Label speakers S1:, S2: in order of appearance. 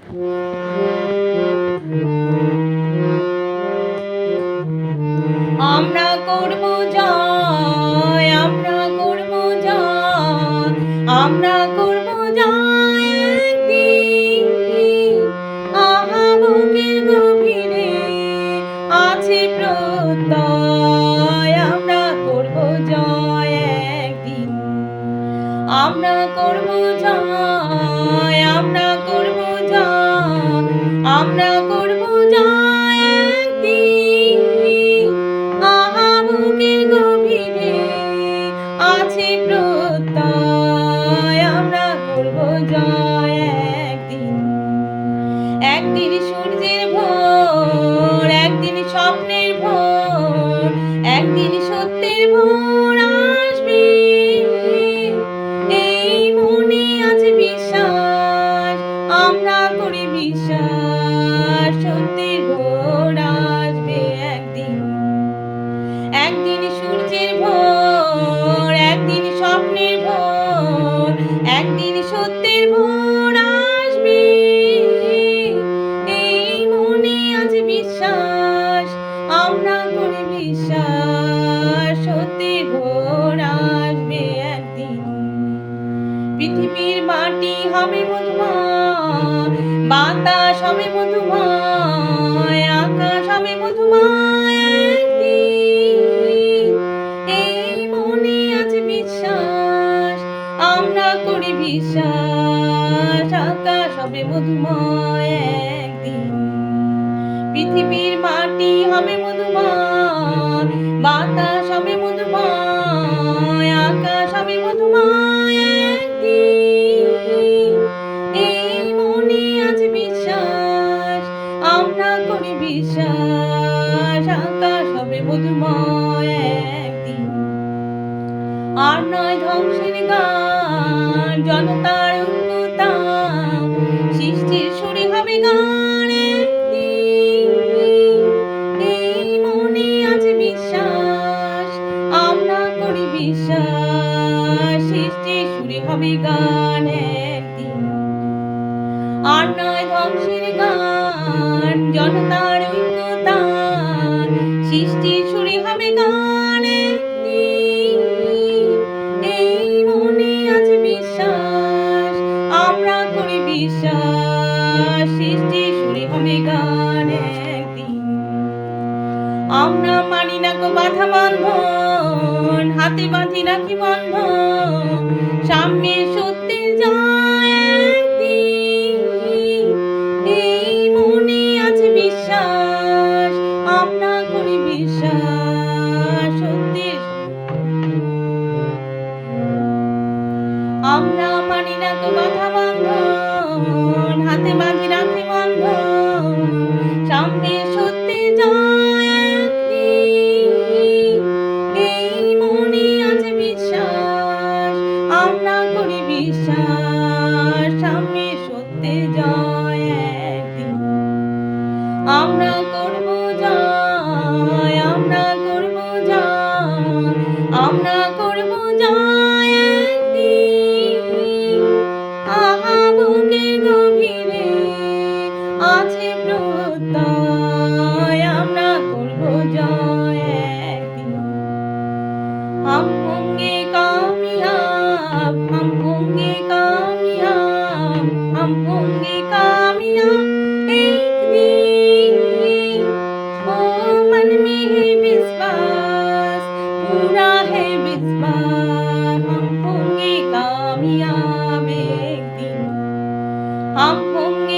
S1: আমরা করব জয়, আমরা করব জয়, আমরা করব জয় একদিন। আহা বুকের গভীরে আছে প্রত্যয়, আমরা করব জয় একদিন। আমরা করব জয়, আমরা করব জয়, আমরা করব জয় একদিন। আহা বুকের গভীরে আছে প্রত্যয়, আমরা করব জয় একদিন। একদিন সূর্যের ভোর, একদিন স্বপ্নের ভোর, একদিন সত্যের ভোর আসবে। এই মনে আছে বিশ্বাস, আমরা করি বিশ্বাস, সত্যের ভোর আসবে একদিন। একদিন সূর্যের ভোর, একদিন স্বপ্নের ভোর, একদিন সত্যের ভোর আসবে। এই মনে আছে বিশ্বাস, আমরা করি বিশ্বাস, সত্যের ভোর আসবে একদিন। পৃথিবীর মাটি হবে মধুময়, বাতাস হবে মধুময়, আকাশ হবে মধুময় একদিন। এই মনে আছে বিশ্বাস, আমরা করি বিশ্বাস, আকাশ হবে মধুময় একদিন। পৃথিবীর মাটি হবে মধুময়, বাতাস হবে মধুময়, আকাশ হবে মধুময় একদিন। এই মনে আছে বিশ্বাস, আমরা করি বিশ্বাস, আকাশ হবে মধুময় একদিন। আর নয় ধ্বংসের গান, জনতার উন্নতান, সৃষ্টির সুরে হবে গান একদিন। এই মনে আছে বিশ্বাস, আমরা করি বিশ্বাস, সৃষ্টির সুরে হবে গান একদিন। আর নয় ধ্বংসের গান, জনতার ঐক্যতান, সৃষ্টির সুরে হবে গান একদিন। এই মনে আছে বিশ্বাস, আমরা করি বিশ্বাস, সৃষ্টির সুরে হবে গান একদিন। আমরা মানি না গো বাধা বন্ধন, হাতে বাঁধি রাখি বন্ধন, সামনে সত্যের জয় একদিন। এই মনে আছে বিশ্বাস, আমরা করি বিশ্বাস, সত্যের। আমরা মানি না গো বাধা বন্ধন, হাতে বাঁধি রাখি বন্ধন, সামনে সত্যের জয় একদিন। এই মনে আছে বিশ্বাস, আমরা করি বিশ্বাস, সামনে সত্যের জয় একদিন। আমরা করব জয়, আমরা করব জয়, আমরা করব জয় একদিন। আহা বুকের গভীরে আছে প্রত্যয়, আমরা করব জয় একদিন। हम होंगे कामयाब, हम होंगे कामयाब, हम होंगे कामयाब एक दिन। ओ मन में है विश्वास, पूरा है विश्वास, हम होंगे कामयाब एक दिन। हम होंगे